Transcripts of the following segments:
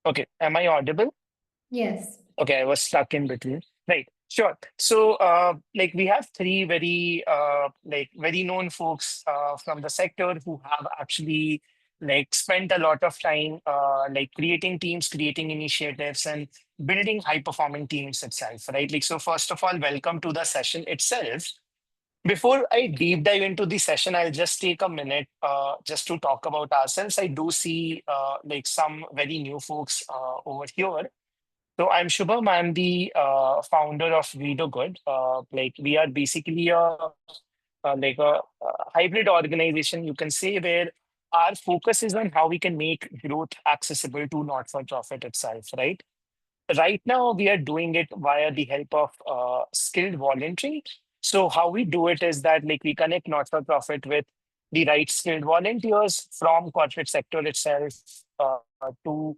Okay, am I audible? Yes. Okay, I was stuck in between. Right, sure. So, like we have three very, like very known folks from the sector who have actually like spent a lot of time, like creating teams, creating initiatives, and building high-performing teams itself. Right. Like so, first of all, welcome to the session itself. Before I deep dive into the session, I'll just take a minute just to talk about ourselves. I do see like some very new folks over here. So I'm Shubham. I'm the founder of Reader Good. Like we are basically like a hybrid organization, you can say, where our focus is on how we can make growth accessible to not-for-profit itself, right? Right now, we are doing it via the help of skilled volunteering. So how we do it is that like we connect not-for-profit with the right skilled volunteers from corporate sector itself to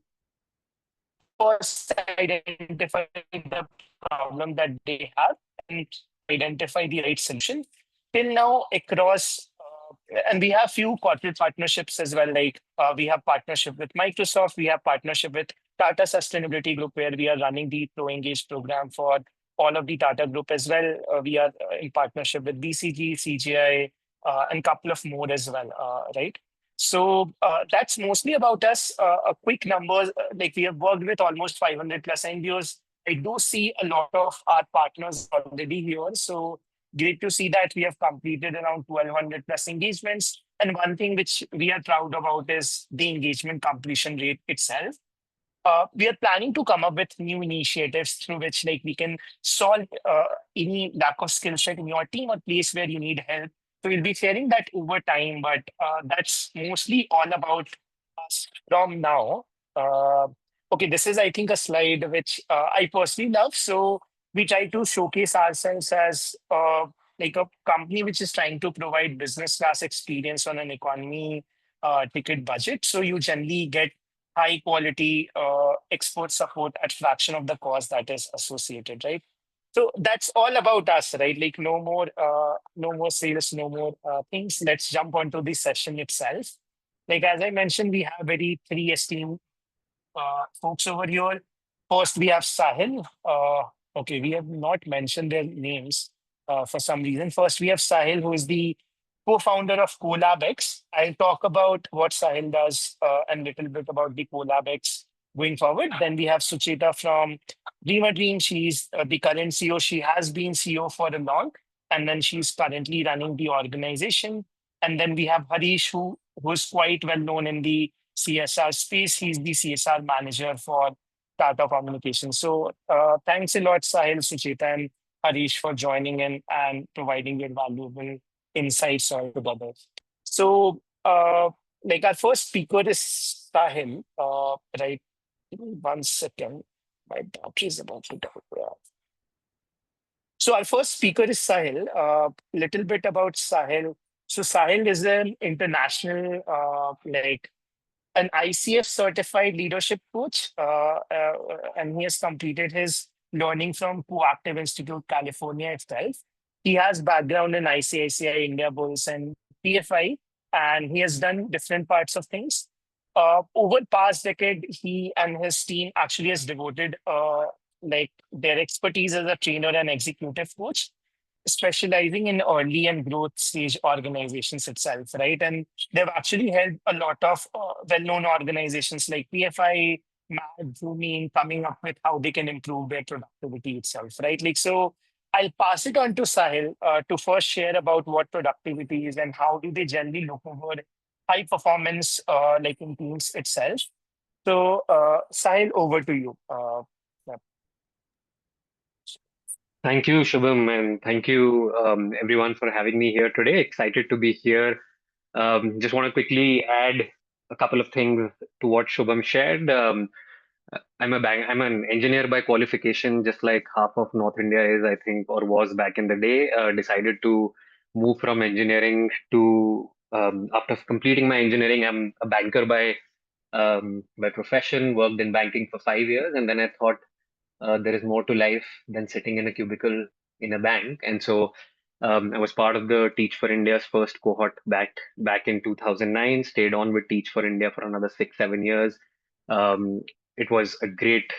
first identify the problem that they have and identify the right solution. Till now, across and we have few corporate partnerships as well. Like we have partnership with Microsoft, we have partnership with Tata Sustainability Group, where we are running the Pro Engage program for all of the Tata Group as well. We are in partnership with BCG, CGI, and couple of more as well. Right. So that's mostly about us. A quick numbers, like we have worked with almost 500 plus NGOs. I do see a lot of our partners already here. So great to see that we have completed around 1,200 plus engagements. And one thing which we are proud about is the engagement completion rate itself. We are planning to come up with new initiatives through which like we can solve any lack of skill set in your team or place where you need help. So we'll be sharing that over time, but that's mostly all about us from now. Uh, okay, this is I think a slide which I personally love. So we try to showcase ourselves as like a company which is trying to provide business class experience on an economy ticket budget. So you generally get high quality expert support at fraction of the cost that is associated, right? So that's all about us, right? Like no more sales, no more things. Let's jump onto the session itself. Like as I mentioned, we have very three esteemed folks over here. First, we have Sahil. Okay, we have not mentioned their names for some reason. First, we have Sahil, who is the co-founder of Co.Labx. I'll talk about what Sahil does and little bit about the Co.Labx going forward. Then we have Suchetha from Dreamer Dream. She's the current CEO. She has been CEO for a long, and then she's currently running the organization. And then we have Harish, who's quite well known in the CSR space. He's the CSR manager for Tata Communications. So thanks a lot, Sahil, Sucheta, and Harish for joining in and providing your valuable insights all together. So like our first speaker is Sahil, right? Give me 1 second. My battery is about to die. Yeah. So our first speaker is Sahil. Little bit about Sahil. So Sahil is an international like an ICF certified leadership coach, and he has completed his learning from Proactive Institute, California itself. He has background in ICICI, India Bulls, and PFI, and he has done different parts of things. Over the past decade, he and his team actually has devoted like their expertise as a trainer and executive coach, specializing in early and growth stage organizations itself, right? And they've actually helped a lot of well-known organizations like PFI, MAD, Zoomi in coming up with how they can improve their productivity itself, right? Like so, I'll pass it on to Sahil to first share about what productivity is and how do they generally look over high performance like in teams itself. So, Sahil, over to you. Yeah. Thank you, Shubham, and thank you, everyone, for having me here today. Excited to be here. Just want to quickly add a couple of things to what Shubham shared. I'm an engineer by qualification, just like half of North India is, I think, or was back in the day. Decided to move from engineering to after completing my engineering, I'm a banker by profession. Worked in banking for 5 years, and then I thought there is more to life than sitting in a cubicle in a bank. And so I was part of the Teach for India's first cohort back in 2009. Stayed on with Teach for India for another 6, 7 years. Um, it was a great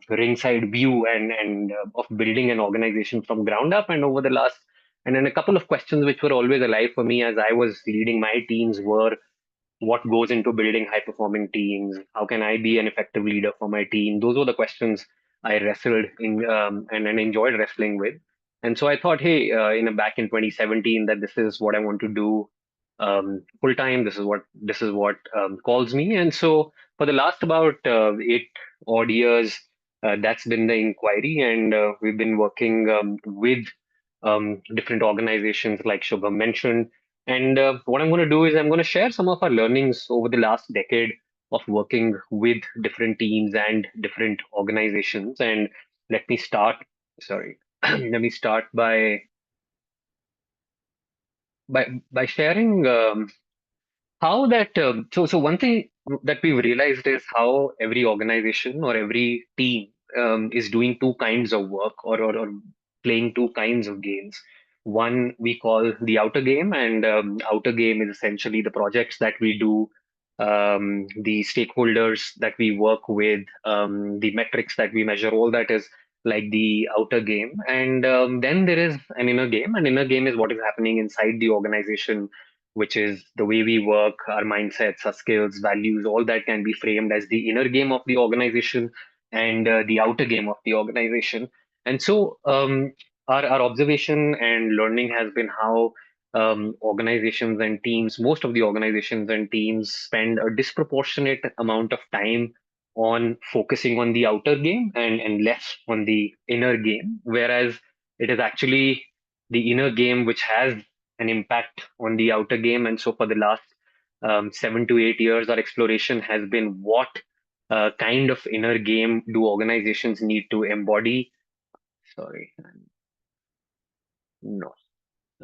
ringside view and of building an organization from ground up. And over the last, and then a couple of questions which were always alive for me as I was leading my teams were, what goes into building high performing teams? How can I be an effective leader for my team? Those were the questions I wrestled in and enjoyed wrestling with. And so I thought, hey, back in 2017, that this is what I want to do full time. This is what calls me. And so for the last about 8 odd years, that's been the inquiry, and we've been working with different organizations like Shubham mentioned. And what I'm going to do is I'm going to share some of our learnings over the last decade of working with different teams and different organizations. And let me start, sorry, let me start by sharing how that so one thing that we've realized is how every organization or every team is doing two kinds of work, or playing two kinds of games. One we call the outer game, and outer game is essentially the projects that we do, the stakeholders that we work with, the metrics that we measure. All that is like the outer game, and then there is an inner game. An inner game is what is happening inside the organization, which is the way we work, our mindsets, our skills, values, all that can be framed as the inner game of the organization and the outer game of the organization. And so, our observation and learning has been how organizations and teams, most of the organizations and teams, spend a disproportionate amount of time on focusing on the outer game and less on the inner game, whereas it is actually the inner game which has an impact on the outer game. And so for the last 7 to 8 years, our exploration has been what kind of inner game do organizations need to embody? Sorry, no,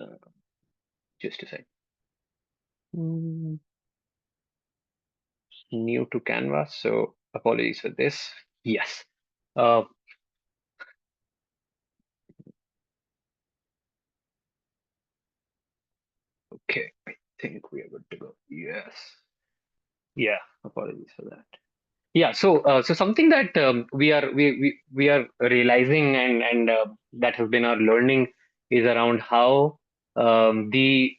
uh, just a sec. Mm, New to Canvas, so apologies for this. Yes. Uh, okay, I think we are good to go. Yes. Yeah, apologies for that. Yeah, so something that we are realizing, and that has been our learning, is around how the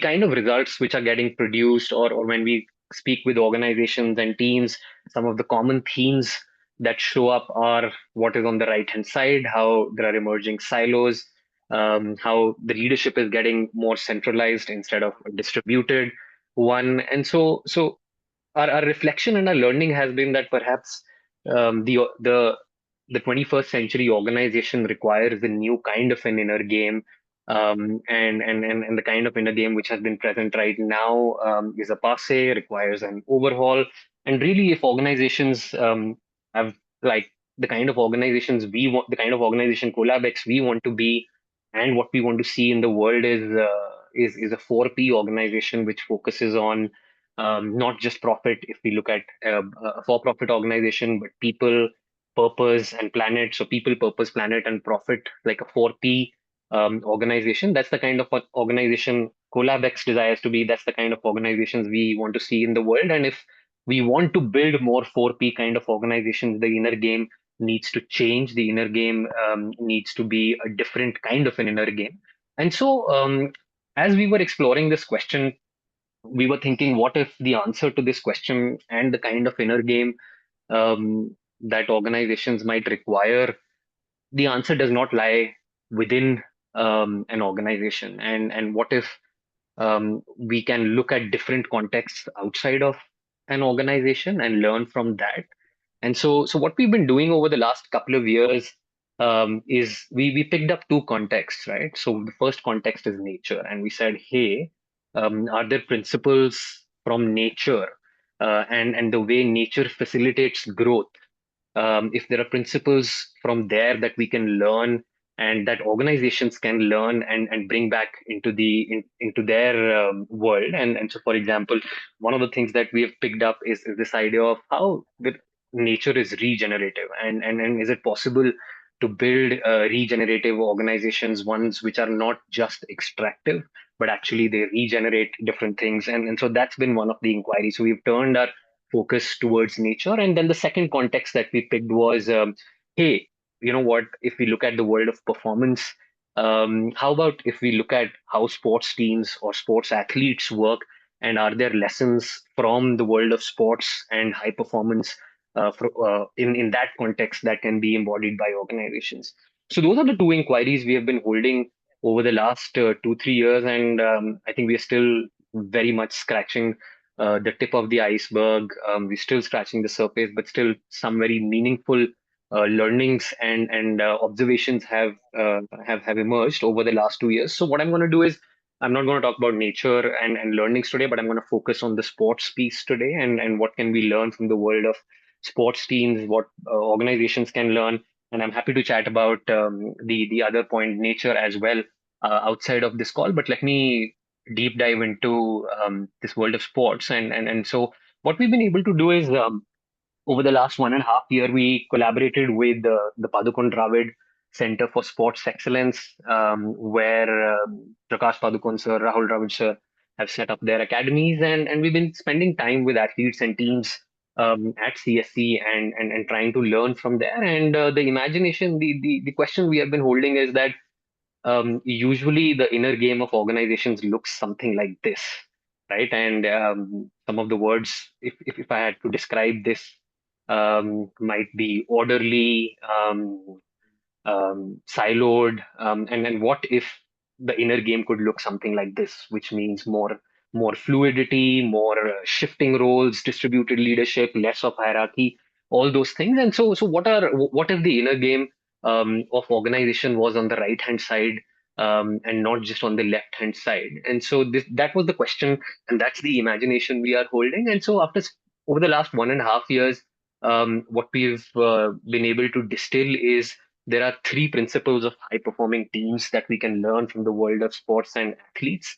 kind of results which are getting produced, or when we speak with organizations and teams, some of the common themes that show up are what is on the right hand side, how there are emerging silos, how the leadership is getting more centralized instead of distributed one. And so our reflection and our learning has been that perhaps the 21st century organization requires a new kind of an inner game, and the kind of inner game which has been present right now is a passe, requires an overhaul. And really, if organizations have like the kind of organizations we want, the kind of organization Co.Labx we want to be, and what we want to see in the world is a 4P organization which focuses on not just profit. If we look at a for-profit organization, but people, purpose, and planet. So people, purpose, planet, and profit, like a 4P organization. That's the kind of organization Co.Labx desires to be. That's the kind of organizations we want to see in the world. And if we want to build more 4P kind of organizations, the inner game needs to change. The inner game needs to be a different kind of an inner game. And so, as we were exploring this question, we were thinking, what if the answer to this question and the kind of inner game that organizations might require, the answer does not lie within an organization, and what if we can look at different contexts outside of an organization and learn from that. And so what we've been doing over the last couple of years is we picked up two contexts, right? So the first context is nature, and we said, hey, are there principles from nature, and the way nature facilitates growth? If there are principles from there that we can learn and that organizations can learn and bring back into their world. And so, for example, one of the things that we have picked up is this idea of how the nature is regenerative, and is it possible to build regenerative organizations, ones which are not just extractive, but actually they regenerate different things. And so that's been one of the inquiries. So we've turned our focus towards nature. And then the second context that we picked was, hey, you know what? If we look at the world of performance, how about if we look at how sports teams or sports athletes work, and are there lessons from the world of sports and high performance in that context that can be embodied by organizations? So those are the two inquiries we have been holding over the last 2 3 years, and I think we are still very much scratching the tip of the iceberg. We're still scratching the surface, but still some very meaningful learnings and observations have emerged over the last 2 years. So what I'm going to do is I'm not going to talk about nature and learnings today, but I'm going to focus on the sports piece today and what can we learn from the world of sports teams, what organizations can learn, and I'm happy to chat about the other point, nature, as well, outside of this call. But let me deep dive into this world of sports, and so what we've been able to do is over the last 1.5 year, we collaborated with the Padukone Dravid Center for Sports Excellence, where Prakash Padukone sir, Rahul Dravid sir have set up their academies, and we've been spending time with athletes and teams at CSC and trying to learn from there. And the imagination, the question we have been holding is that usually the inner game of organizations looks something like this, right? And some of the words, if I had to describe this, might be orderly, siloed, and what if the inner game could look something like this, which means more fluidity, more shifting roles, distributed leadership, less of hierarchy, all those things. And so what if the inner game of organization was on the right hand side, and not just on the left hand side? And so that was the question, and that's the imagination we are holding. And so over the last 1.5 years, what we've been able to distill is there are three principles of high performing teams that we can learn from the world of sports and athletes.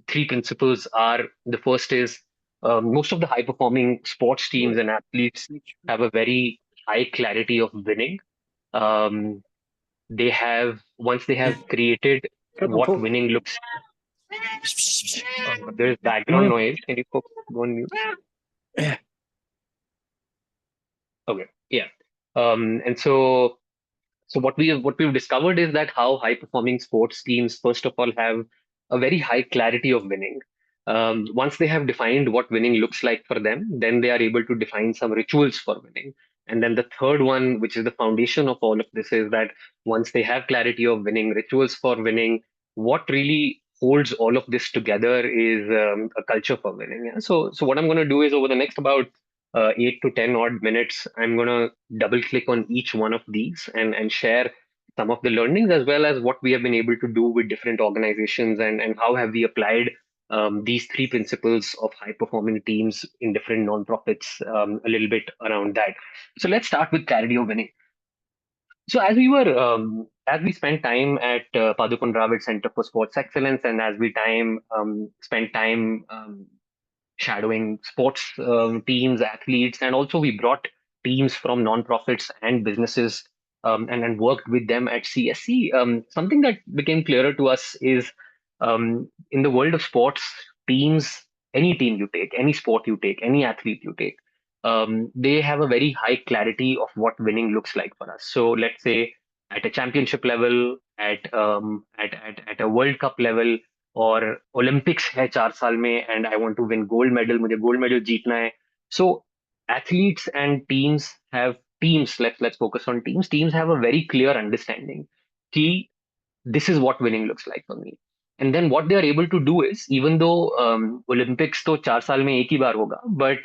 Three principles are: the first is most of the high performing sports teams and athletes have a very high clarity of winning. Um, once they have created what winning looks, there is background noise. Can you folks go on mute? Okay, yeah. And so what we've discovered is that how high performing sports teams first of all have a very high clarity of winning. Once they have defined what winning looks like for them, then they are able to define some rituals for winning. And then the third one, which is the foundation of all of this, is that once they have clarity of winning, rituals for winning, what really holds all of this together is a culture for winning. Yeah? So what I'm going to do is over the next about 8 to 10 odd minutes, I'm going to double click on each one of these and share some of the learnings as well as what we have been able to do with different organizations and how have we applied these three principles of high performing teams in different nonprofits, a little bit around that. So let's start with clarity of winning. So as we spent time at Padukone Dravid Center for Sports Excellence, and as we spent time shadowing sports teams, athletes, and also we brought teams from nonprofits and businesses, and worked with them at CSC. Something that became clearer to us is in the world of sports, teams, any team you take, any sport you take, any athlete you take, they have a very high clarity of what winning looks like for us. So let's say at a championship level, at a World Cup level, और Olympics है 4 साल में and I want to win gold medal, मुझे gold medal जीतना है. So athletes and teams, let's focus on teams have a very clear understanding कि this is what winning looks like for me. And then what they are able to do is, even though Olympics to 4 साल में एक ही बार होगा, but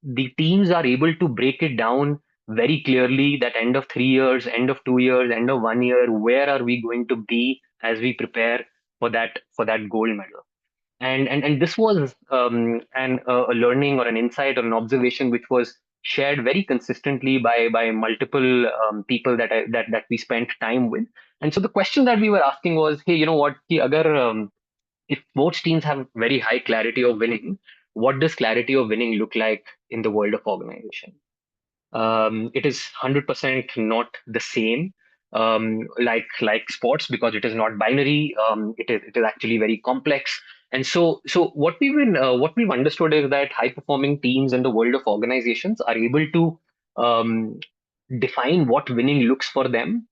the teams are able to break it down very clearly that end of 3 years, end of 2 years, end of 1 year, where are we going to be as we prepare for that gold medal. And this was a learning or an insight or an observation which was shared very consistently by multiple people that we spent time with. And so the question that we were asking was, hey, you know what? कि अगर, if sports teams have very high clarity of winning, what does clarity of winning look like in the world of organization? It is 100% not the same, like sports, because it is not binary. It is actually very complex, And so what we've understood is that high performing teams in the world of organizations are able to um, define what winning looks for them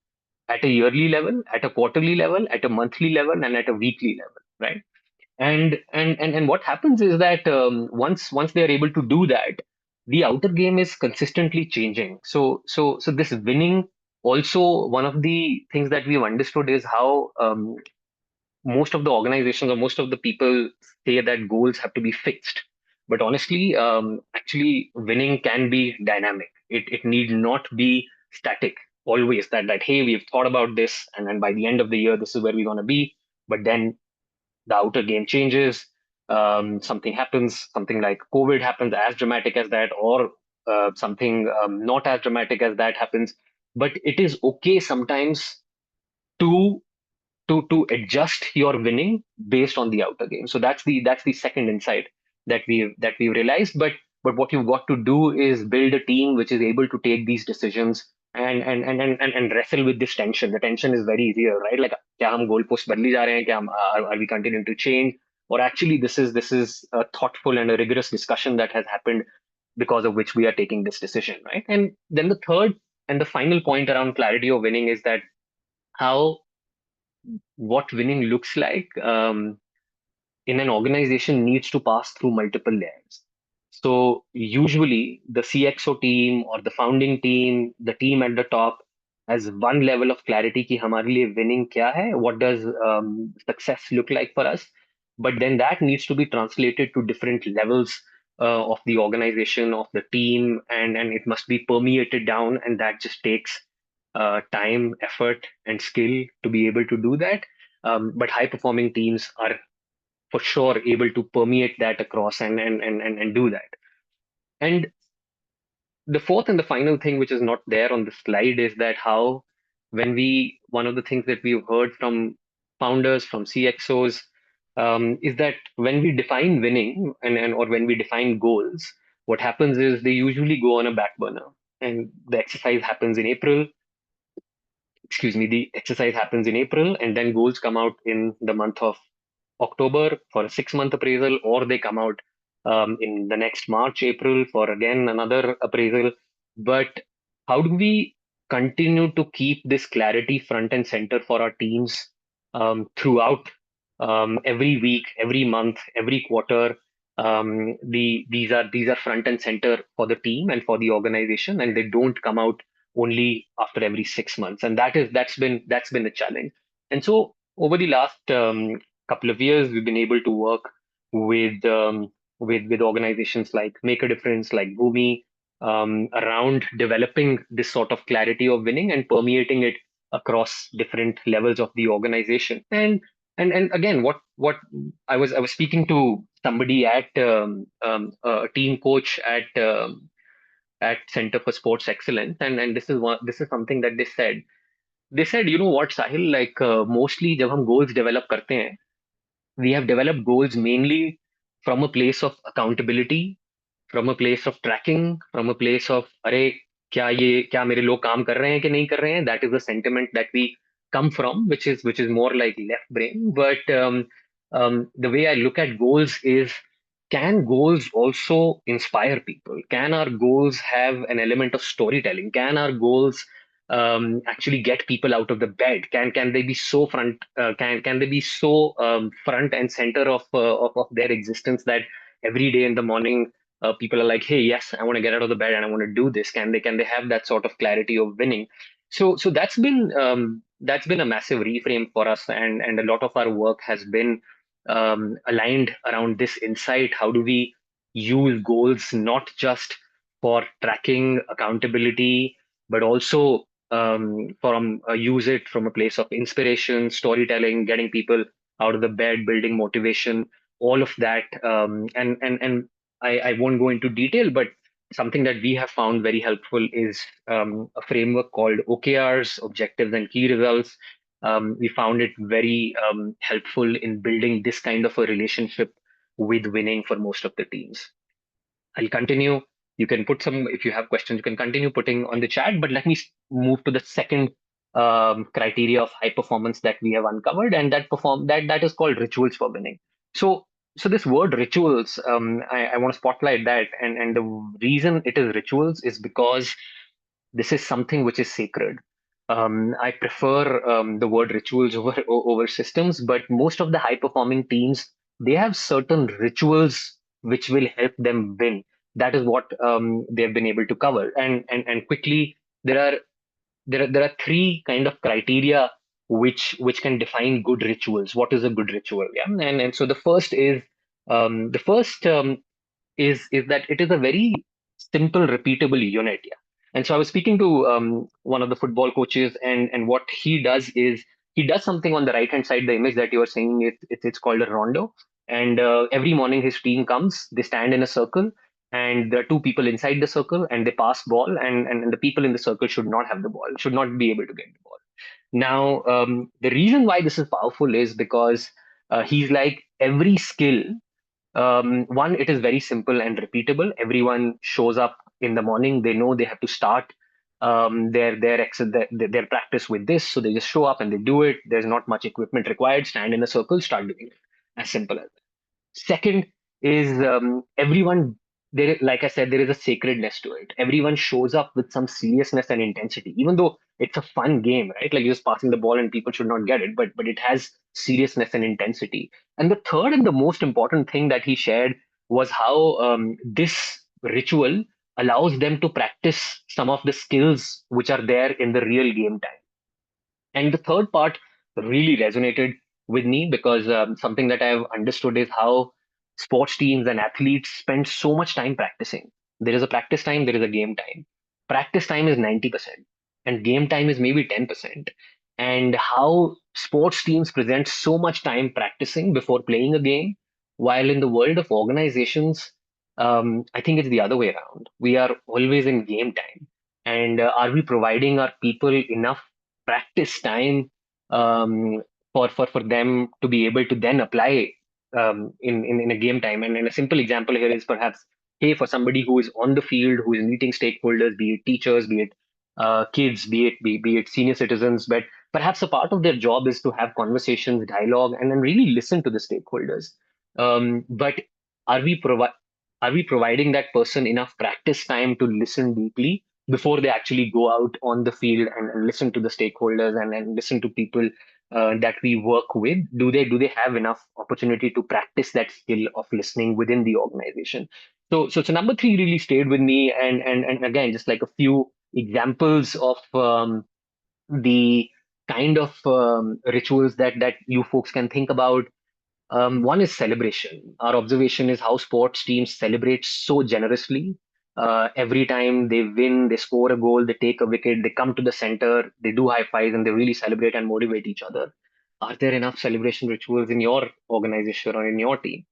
at a yearly level, at a quarterly level, at a monthly level, and at a weekly level, right? And what happens is that once they are able to do that, the outer game is consistently changing. So this winning, also one of the things that we've understood is how most of the organizations or most of the people say that goals have to be fixed. But honestly, actually, winning can be dynamic. It need not be static always. That hey, we've thought about this, and then by the end of the year, this is where we're gonna be. But then the outer game changes. Something happens. Something like COVID happens, as dramatic as that, or something not as dramatic as that happens. But it is okay sometimes to to adjust your winning based on the outer game. So that's the second insight that we've realized. But what you've got to do is build a team which is able to take these decisions and wrestle with this tension. The tension is very real, right? Like, क्या हम goal post बदली जा रहे हैं? क्या हम, are we continuing to change? Or actually, this is a thoughtful and a rigorous discussion that has happened because of which we are taking this decision, right? And then the third and the final point around clarity of winning is that how what winning looks like in an organization needs to pass through multiple layers. So usually the CXO team or the founding team, the team at the top has one level of clarity कि हमारे लिए winning क्या है, what does success look like for us, but then that needs to be translated to different levels of the organization, of the team, and it must be permeated down, and that just takes time, effort, and skill to be able to do that. But high performing teams are for sure able to permeate that across and do that. And the fourth and the final thing, which is not there on the slide, is that how when we one of the things that we've heard from founders, from CXOs, is that when we define winning and or when we define goals, what happens is they usually go on a back burner, and the exercise happens in April. Excuse me, the exercise happens in April, and then goals come out in the month of October for a 6 month appraisal, or they come out in the next March, April for again another appraisal. But how do we continue to keep this clarity front and center for our teams throughout every week, every month, every quarter? These are front and center for the team and for the organization, and they don't come out only after every 6 months, and that's been a challenge. And so over the last couple of years, we've been able to work with with organizations like Make a Difference, like Bhumi, around developing this sort of clarity of winning and permeating it across different levels of the organization. And again, what I was speaking to somebody at a team coach at Center for Sports Excellence, and this is something that they said. They said, you know what, Sahil, like mostly जब हम goals develop करते हैं, we have developed goals mainly from a place of accountability, from a place of tracking, from a place of अरे क्या मेरे लोग काम कर रहे हैं कि नहीं कर रहे हैं. That is the sentiment that we come from, which is more like left brain. But the way I look at goals is, can goals also inspire people? Can our goals have an element of storytelling? Can our goals actually get people out of the bed? Can they be so front? Can they be so front and center of their existence that every day in the morning people are like, hey, yes, I want to get out of the bed and I want to do this. Can they have that sort of clarity of winning? So that's been a massive reframe for us, and a lot of our work has been aligned around this insight. How do we use goals not just for tracking accountability, but also from use it from a place of inspiration, storytelling, getting people out of the bed, building motivation, all of that. And I won't go into detail, but something that we have found very helpful is a framework called OKRs, Objectives and Key Results. We found it very helpful in building this kind of a relationship with winning for most of the teams. I'll continue. You can put some, if you have questions, you can continue putting on the chat, but let me move to the second criteria of high performance that we have uncovered, and that is called rituals for winning. So So this word rituals, I want to spotlight that, and the reason it is rituals is because this is something which is sacred. I prefer the word rituals over systems, but most of the high performing teams, they have certain rituals which will help them win. That is what they've been able to cover. And quickly, there are there are three kind of criteria which can define good rituals. What is a good ritual? Yeah, and so the first is that it is a very simple, repeatable unit. Yeah. And so I was speaking to one of the football coaches, and what he does is he does something on the right hand side. The image that you are seeing, it's called a rondo. And every morning his team comes, they stand in a circle, and there are two people inside the circle, and they pass ball, and the people in the circle should not have the ball, should not be able to get the ball. Now, the reason why this is powerful is because he's like every skill, one, it is very simple and repeatable. Everyone shows up in the morning. They know they have to start their practice with this, so they just show up and they do it. There's not much equipment required. Stand in a circle, start doing it. As simple as that. Second is everyone there. Like I said, there is a sacredness to it. Everyone shows up with some seriousness and intensity, even though it's a fun game, right? Like you're just passing the ball and people should not get it, but it has seriousness and intensity. And the third and the most important thing that he shared was how this ritual allows them to practice some of the skills which are there in the real game time. And the third part really resonated with me because something that I've understood is how sports teams and athletes spend so much time practicing. There is a practice time, there is a game time. Practice time is 90%, and game time is maybe 10%. And how sports teams present so much time practicing before playing a game, while in the world of organizations, I think it's the other way around. We are always in game time. And are we providing our people enough practice time for them to be able to then apply in a game time. And a simple example here is perhaps, hey, for somebody who is on the field, who is meeting stakeholders, be it teachers, be it kids, be it senior citizens, but perhaps a part of their job is to have conversations, dialogue, and then really listen to the stakeholders. But are we provi- are we providing that person enough practice time to listen deeply before they actually go out on the field and listen to the stakeholders and listen to people that we work with? Do they have enough opportunity to practice that skill of listening within the organization? So number three really stayed with me, and again, just like a few examples of the kind of rituals that you folks can think about. One is celebration. Our observation is how sports teams celebrate so generously. Every time they win, they score a goal, they take a wicket, they come to the center, they do high fives, and they really celebrate and motivate each other. Are there enough celebration rituals in your organization or in your team?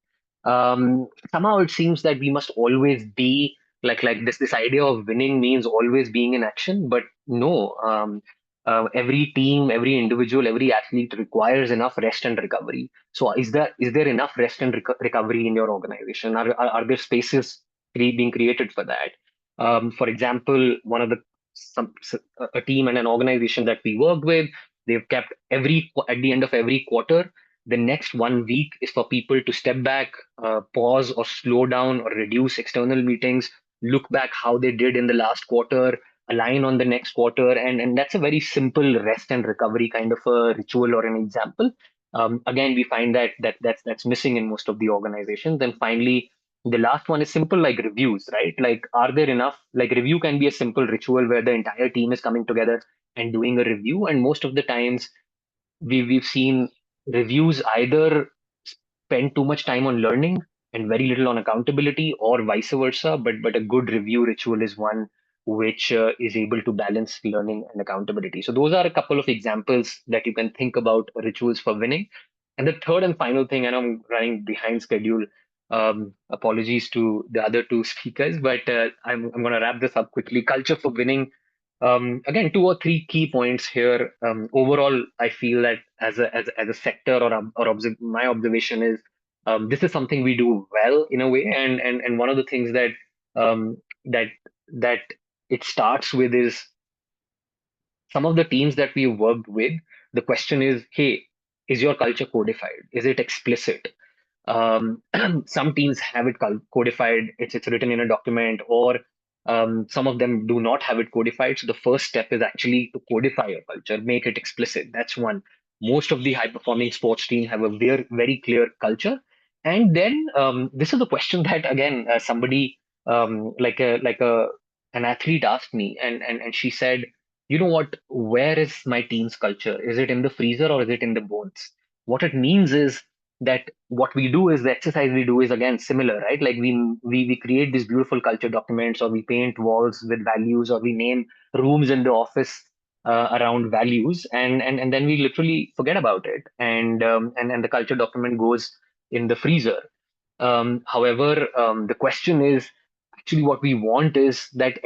Somehow it seems that we must always be like this idea of winning means always being in action, but no. Every team, every individual, every athlete requires enough rest and recovery. So is there enough rest and recovery in your organization? Are there spaces being created for that? For example, one of the some a team and an organization that we worked with, they've kept at the end of every quarter, the next 1 week is for people to step back, pause or slow down or reduce external meetings, look back how they did in the last quarter, align on the next quarter, and that's a very simple rest and recovery kind of a ritual or an example. Again, we find that's missing in most of the organizations. And finally, the last one is simple, like reviews, right? Like, are there enough? Like, review can be a simple ritual where the entire team is coming together and doing a review, and most of the times we've seen reviews either spend too much time on learning and very little on accountability, or vice versa. But a good review ritual is one which is able to balance learning and accountability. So those are a couple of examples that you can think about rituals for winning. And the third and final thing, and I'm running behind schedule. Apologies to the other two speakers, but I'm going to wrap this up quickly. Culture for winning, again, two or three key points here. Overall, I feel that as a sector, my observation is this is something we do well in a way, and one of the things um, that that it starts with is some of the teams that we worked with. The question is, hey, is your culture codified? Is it explicit? Some teams have it codified, it's written in a document, or some of them do not have it codified. So the first step is actually to codify your culture, make it explicit. That's one. Most of the high performing sports teams have a very clear culture. And then this is a question that again somebody like a an athlete asked me, and she said, you know what, where is my team's culture? Is it in the freezer or is it in the bones? What it means is that what we do is the exercise we do is again similar, right? Like we create these beautiful culture documents, or we paint walls with values, or we name rooms in the office around values, and then we literally forget about it, and the culture document goes in the freezer. However, the question is actually what we want is that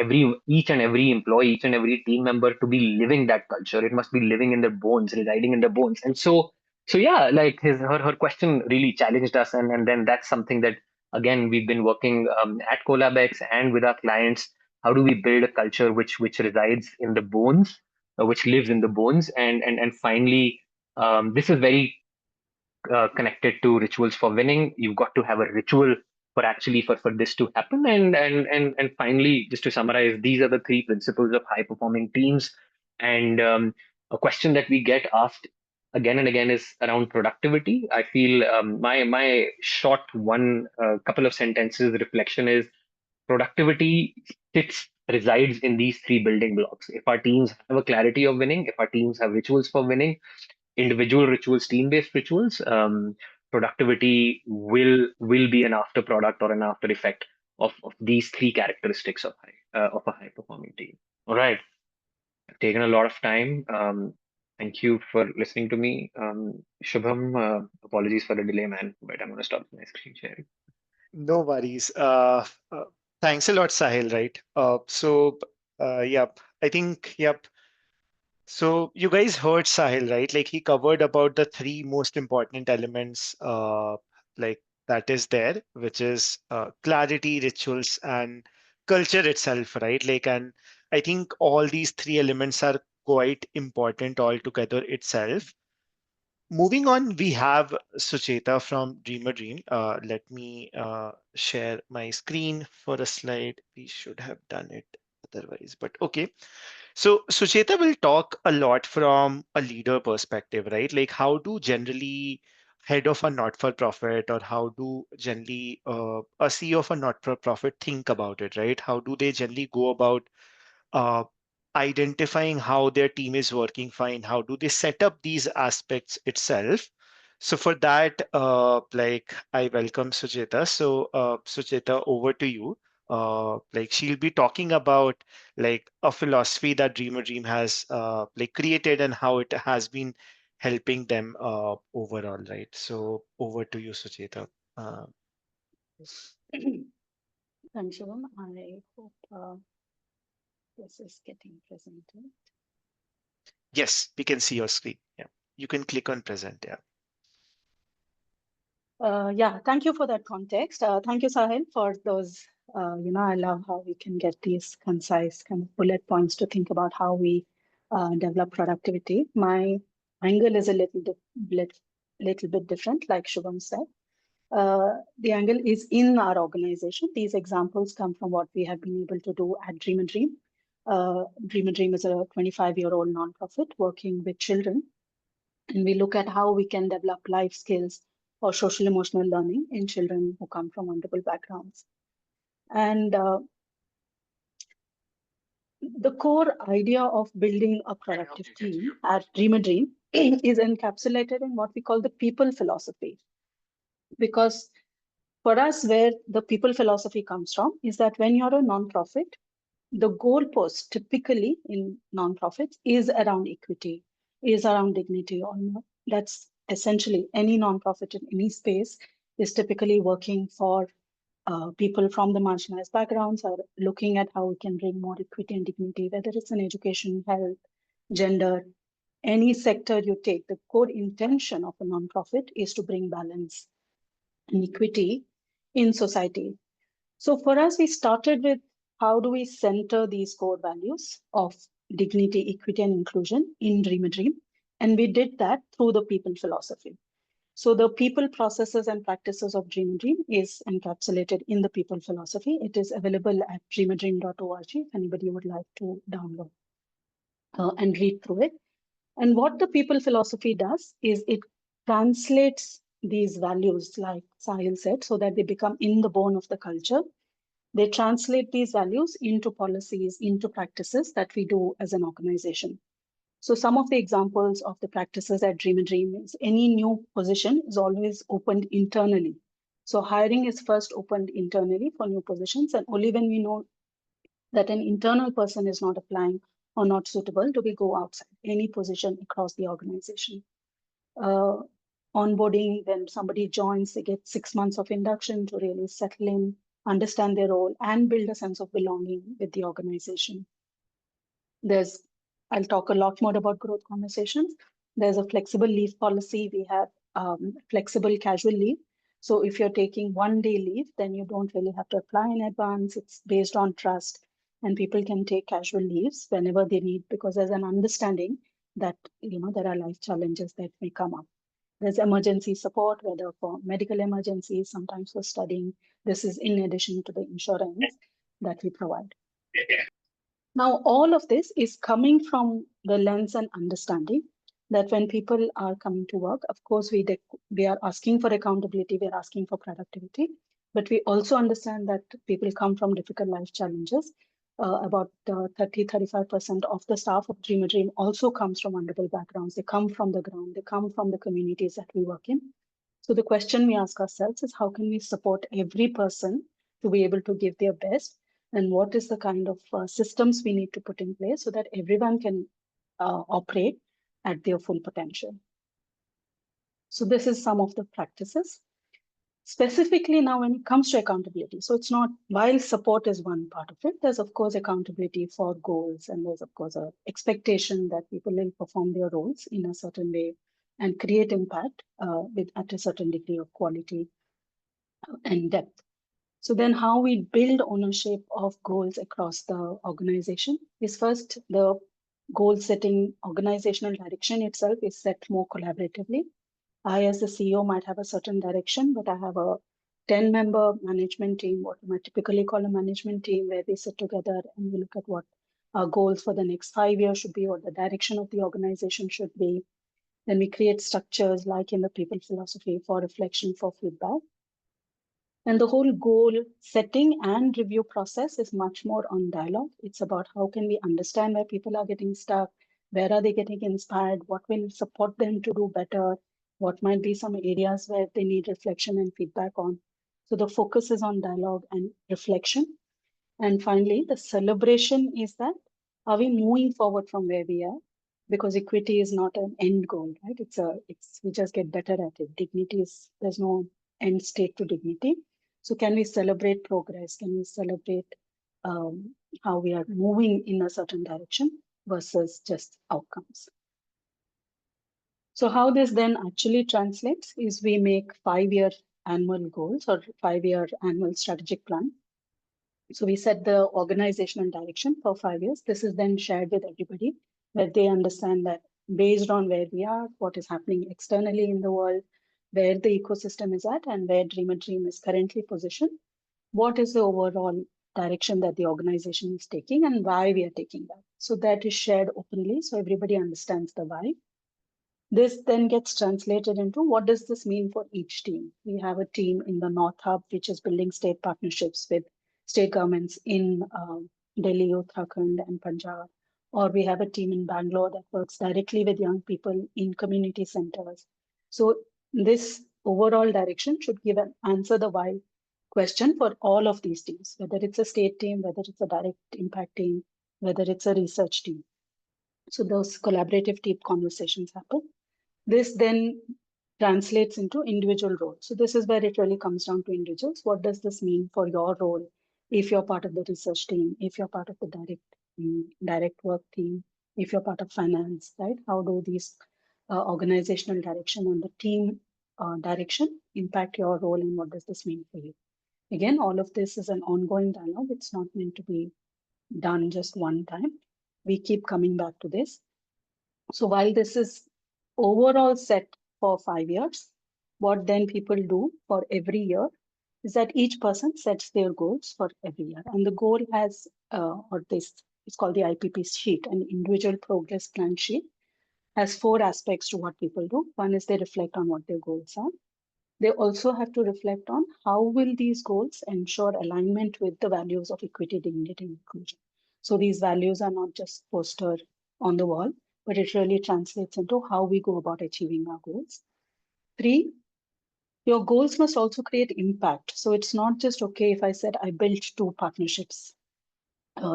each and every employee, each and every team member to be living that culture. It must be living in their bones, residing in their bones. And so yeah, like her question really challenged us, and then that's something that again we've been working at Co.Labx and with our clients. How do we build a culture which resides in the bones, which lives in the bones, and finally, this is very connected to rituals for winning. You've got to have a ritual for actually for this to happen. And finally, just to summarize, these are the three principles of high performing teams. And a question that we get asked again and again is around productivity. I feel my short one couple of sentences reflection is productivity sits resides in these three building blocks. If our teams have a clarity of winning, if our teams have rituals for winning, individual rituals, team-based rituals, productivity will be an after product or an after effect of these three characteristics of a high performing team. All right, I've taken a lot of time. Thank you for listening to me. Shubham, apologies for the delay, man, but I'm gonna stop my screen sharing. No worries. Thanks a lot, Sahil, right? Yep, I think, yep. So you guys heard Sahil, right? Like he covered about the three most important elements, like that is there, which is clarity, rituals, and culture itself, right? Like, and I think all these three elements are quite important altogether itself. Moving on, we have Suchetha from Dreamer Dream. Let me share my screen for a slide. We should have done it otherwise, but okay. So Suchetha will talk a lot from a leader perspective, right? Like how do generally head of a not-for-profit or how do generally a CEO of a not-for-profit think about it, right? How do they generally go about uh, identifying how their team is working fine? How do they set up these aspects itself? So for that, like I welcome Sucheta. So Sucheta, over to you. Like she'll be talking about like a philosophy that Dreamer Dream has like created and how it has been helping them overall, right? So over to you, Sucheta. Uh, Thanks, Shivam. I hope this is getting presented. yes, we can see your screen. Yeah, you can click on present. Yeah. Yeah, thank you for that context. Thank you, Sahil, for those. I love how we can get these concise kind of bullet points to think about how we develop productivity. My angle is a little bit different, like Shubham said. The angle is in our organization. These examples come from what we have been able to do at Dream and Dream. Dream and Dream is a 25-year-old nonprofit working with children, and we look at how we can develop life skills or social emotional learning in children who come from vulnerable backgrounds. And the core idea of building a productive team at Dream a Dream is encapsulated in what we call the people philosophy. Because for us, where the people philosophy comes from is that when you're a nonprofit, the goalpost typically in nonprofits is around equity, is around dignity, or that's essentially any nonprofit in any space is typically working for people from the marginalized backgrounds or looking at how we can bring more equity and dignity, whether it's in education, health, gender, any sector you take. The core intention of a nonprofit is to bring balance and equity in society. So for us, we started with how do we center these core values of dignity, equity, and inclusion in Dream a Dream? And we did that through the people philosophy. So the people, processes, and practices of Dream a Dream is encapsulated in the people philosophy. It is available at dreamadream.org if anybody would like to download and read through it. And what the people philosophy does is it translates these values, like Saahil said, so that they become in the bone of the culture. They translate these values into policies, into practices that we do as an organization. So some of the examples of the practices at Dream a Dream is any new position is always opened internally. So hiring is first opened internally for new positions, and only when we know that an internal person is not applying or not suitable do we go outside any position across the organization. Onboarding, when somebody joins, they get 6 months of induction to really settle in, understand their role, and build a sense of belonging with the organization. I'll talk a lot more about growth conversations. There's a flexible leave policy. We have flexible casual leave. So if you're taking 1 day leave, then you don't really have to apply in advance. It's based on trust, and people can take casual leaves whenever they need, because there's an understanding that there are life challenges that may come up. There's emergency support, whether for medical emergencies, sometimes for studying. This is in addition to the insurance that we provide. Now, all of this is coming from the lens and understanding that when people are coming to work, of course, we are asking for accountability, we are asking for productivity, but we also understand that people come from difficult life challenges. About 30-35% of the staff of Dream a Dream also comes from vulnerable backgrounds. They come from the ground, they come from the communities that we work in. So the question we ask ourselves is, how can we support every person to be able to give their best? And what is the kind of systems we need to put in place so that everyone can operate at their full potential? So this is some of the practices. Specifically now when it comes to accountability, so it's not, while support is one part of it, there's of course accountability for goals, and there's of course a expectation that people will perform their roles in a certain way and create impact at a certain degree of quality and depth. So then how we build ownership of goals across the organization is, first, the goal setting organizational direction itself is set more collaboratively. I, as the CEO, might have a certain direction, but I have a 10-member management team, what we might typically call a management team, where we sit together and we look at what our goals for the next 5 years should be, what the direction of the organization should be. Then we create structures like in the people philosophy for reflection, for feedback. And the whole goal setting and review process is much more on dialogue. It's about how can we understand where people are getting stuck, where are they getting inspired, what will support them to do better, what might be some areas where they need reflection and feedback on. So the focus is on dialogue and reflection. And finally, the celebration is that, are we moving forward from where we are? Because equity is not an end goal, right? We just get better at it. Dignity is, there's no end state to dignity. So can we celebrate progress? Can we celebrate how we are moving in a certain direction versus just outcomes? So how this then actually translates is we make 5-year annual goals or 5-year annual strategic plan. So we set the organizational direction for 5 years. This is then shared with everybody, where they understand that based on where we are, what is happening externally in the world, where the ecosystem is at, and where Dream a Dream is currently positioned, what is the overall direction that the organization is taking and why we are taking that. So that is shared openly, so everybody understands the why. This then gets translated into what does this mean for each team. We have a team in the North Hub, which is building state partnerships with state governments in Delhi, Uttarakhand, and Punjab. Or we have a team in Bangalore that works directly with young people in community centers. So this overall direction should give an answer the why question for all of these teams, whether it's a state team, whether it's a direct impact team, whether it's a research team. So those collaborative deep conversations happen. This then translates into individual roles. So this is where it really comes down to individuals. What does this mean for your role? If you're part of the research team, if you're part of the direct work team, if you're part of finance, right? How do these organizational direction and the team direction impact your role, and what does this mean for you? Again, all of this is an ongoing dialogue. It's not meant to be done just one time. We keep coming back to this. So while this is overall set for 5 years, what then people do for every year is that each person sets their goals for every year. And the goal has, or this is called the IPP sheet, an individual progress plan sheet, has 4 aspects to what people do. One is they reflect on what their goals are. They also have to reflect on how will these goals ensure alignment with the values of equity, dignity, and inclusion. So these values are not just poster on the wall, but it really translates into how we go about achieving our goals. 3, your goals must also create impact. So it's not just, okay, if I said I built 2 partnerships,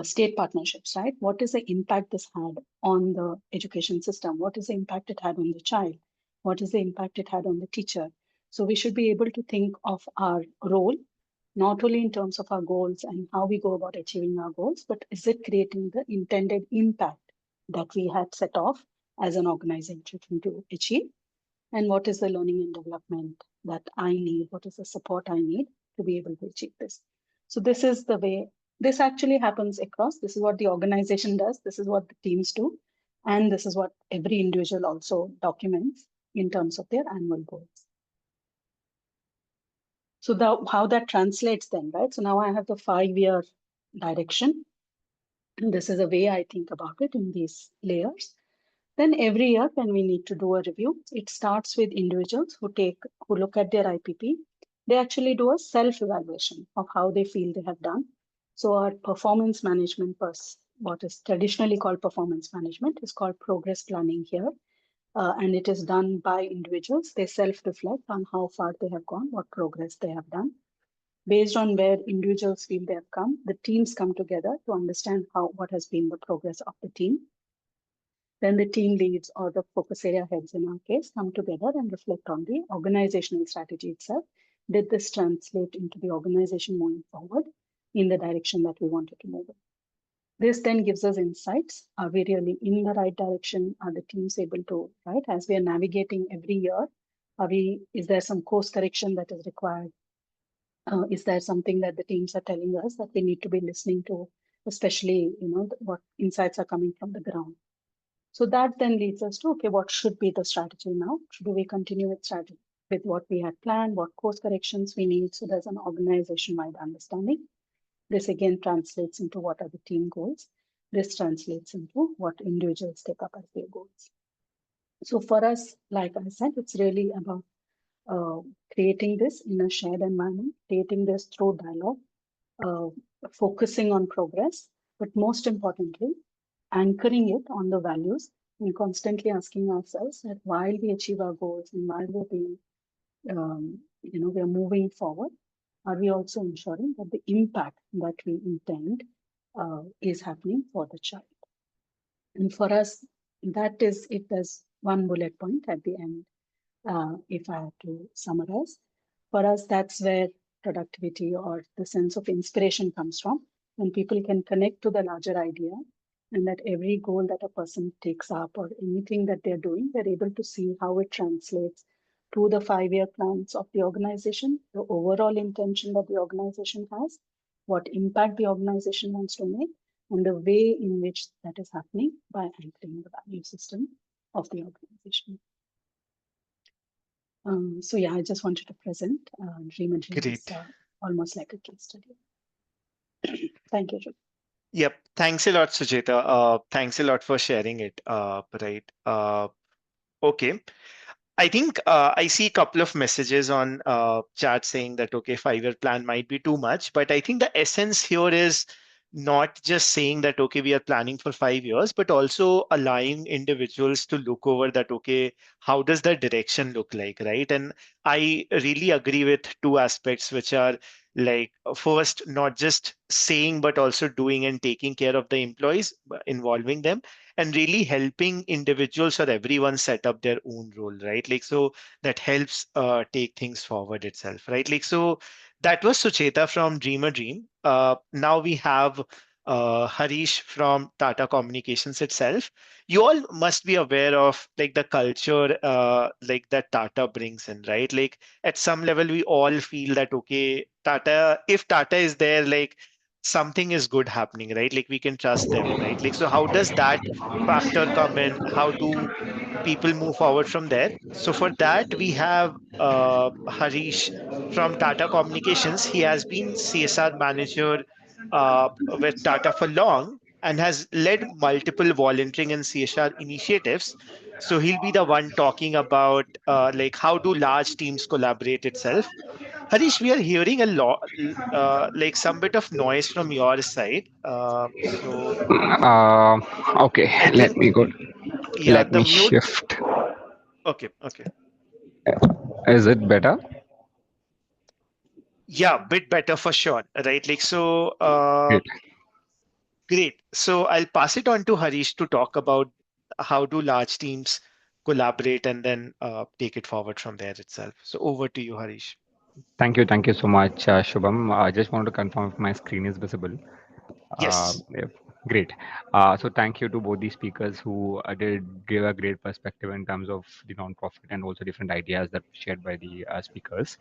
state partnerships, right? What is the impact this had on the education system? What is the impact it had on the child? What is the impact it had on the teacher? So we should be able to think of our role, not only in terms of our goals and how we go about achieving our goals, but is it creating the intended impact that we had set off as an organization to achieve? And what is the learning and development that I need? What is the support I need to be able to achieve this? So this is the way this actually happens across. This is what the organization does. This is what the teams do. And this is what every individual also documents in terms of their annual goals. So how that translates then, right? So now I have the 5-year direction. And this is a way I think about it in these layers. Then every year when we need to do a review, it starts with individuals who look at their IPP. They actually do a self-evaluation of how they feel they have done. So our performance management, what is traditionally called performance management, is called progress planning here. And it is done by individuals. They self-reflect on how far they have gone, what progress they have done. Based on where individuals feel they have come, the teams come together to understand what has been the progress of the team. Then the team leads or the focus area heads in our case come together and reflect on the organizational strategy itself. Did this translate into the organization moving forward in the direction that we wanted to move in? This then gives us insights. Are we really in the right direction? Are the teams able to, right? As we are navigating every year, is there some course correction that is required? Is there something that the teams are telling us that we need to be listening to, especially, what insights are coming from the ground? So that then leads us to, okay, what should be the strategy now? Do we continue with what we had planned, what course corrections we need? So there's an organization-wide understanding. This again translates into what are the team goals. This translates into what individuals take up as their goals. So for us, like I said, it's really about creating this in a shared environment, creating this through dialogue, focusing on progress, but most importantly, anchoring it on the values and constantly asking ourselves that while we achieve our goals and while we're moving forward, are we also ensuring that the impact that we intend is happening for the child? And for us, that is, if there's one bullet point at the end, if I have to summarize, for us, that's where productivity or the sense of inspiration comes from. When people can connect to the larger idea and that every goal that a person takes up or anything that they're doing, they're able to see how it translates to the 5-year plans of the organization, the overall intention that the organization has, what impact the organization wants to make, and the way in which that is happening by anchoring the value system of the organization. So yeah, I just wanted to present Dream a Dream is almost like a case study. Thank you, Drew. Yep. Thanks a lot, Suchetha. Thanks a lot for sharing it. Right. Okay. I think I see a couple of messages on chat saying that, okay, 5-year plan might be too much, but I think the essence here is not just saying that, okay, we are planning for 5 years, but also allowing individuals to look over that, okay, how does the direction look like, right? And I really agree with 2 aspects, which are like first, not just saying, but also doing and taking care of the employees, involving them and really helping individuals or everyone set up their own role, right? Like, so that helps take things forward itself, right? Like, so that was Suchetha from Dream a Dream. Now we have Harish from Tata Communications itself. You all must be aware of like the culture like that Tata brings in, right? Like at some level, we all feel that, okay, Tata, if Tata is there, like something is good happening, right? Like we can trust them, right? Like, so how does that factor come in? How do people move forward from there? So for that, we have Harish from Tata Communications. He has been CSR manager with Tata for long and has led multiple volunteering and CSR initiatives. So he'll be the one talking about like how do large teams collaborate itself. Harish, we are hearing a lot, like some bit of noise from your side. So Uh, okay, I let think, me go. yeah, Let the me mute. shift. Okay, okay. Is it better? Yeah, bit better for sure, right? Like, so, Great. great. So I'll pass it on to Harish to talk about how do large teams collaborate and then take it forward from there itself. So over to you, Harish. Thank you so much, Shubham. I just wanted to confirm if my screen is visible. Yes. Yep, great. So thank you to both the speakers who did give a great perspective in terms of the nonprofit and also different ideas that were shared by the speakers.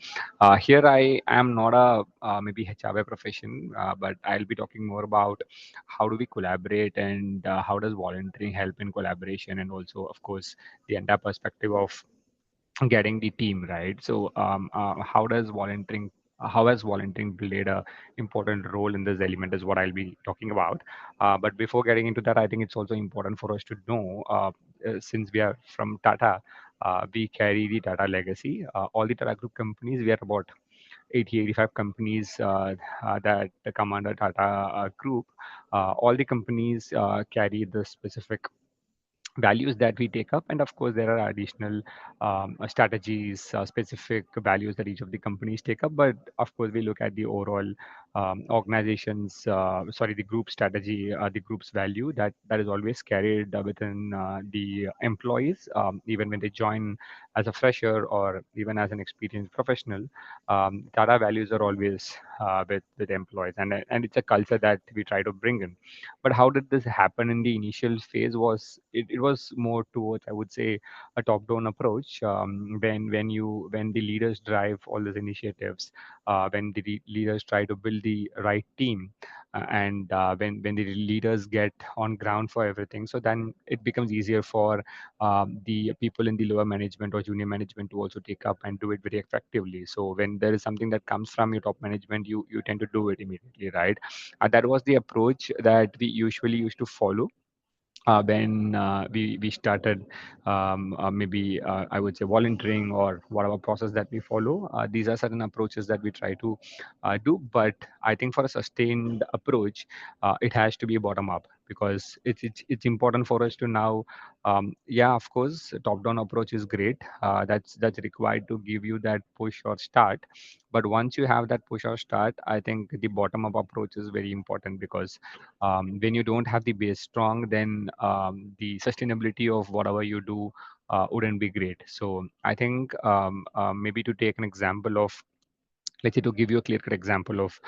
Here I am not a maybe HR profession, but I'll be talking more about how do we collaborate and how does volunteering help in collaboration and also, of course, the entire perspective of getting the team right. So how has volunteering played a important role in this element is what I'll be talking about. But before getting into that, I think it's also important for us to know, since we are from Tata, we carry the Tata legacy. All the Tata Group companies, we are about 85 companies that come under Tata Group. All the companies carry the specific values that we take up, and of course there are additional strategies, specific values that each of the companies take up, but of course we look at the overall the group strategy, the group's value that is always carried within the employees, even when they join as a fresher or even as an experienced professional. Tata values are always with employees, and it's a culture that we try to bring in. But how did this happen in the initial phase? It was more towards, I would say, a top-down approach. When the leaders drive all these initiatives, when the leaders try to build the right team, and when the leaders get on ground for everything, so then it becomes easier for the people in the lower management or junior management to also take up and do it very effectively. So when there is something that comes from your top management, you tend to do it immediately, right? That was the approach that we usually used to follow when we started, maybe I would say volunteering or whatever process that we follow. These are certain approaches that we try to do, but I think for a sustained approach, it has to be bottom up, because it's important for us to now, yeah, of course top down approach is great. That's required to give you that push or start, but once you have that push or start, I think the bottom up approach is very important, because when you don't have the base strong, then the sustainability of whatever you do wouldn't be great. So I think, maybe to take an example of, let's say, to give you a clear cut example of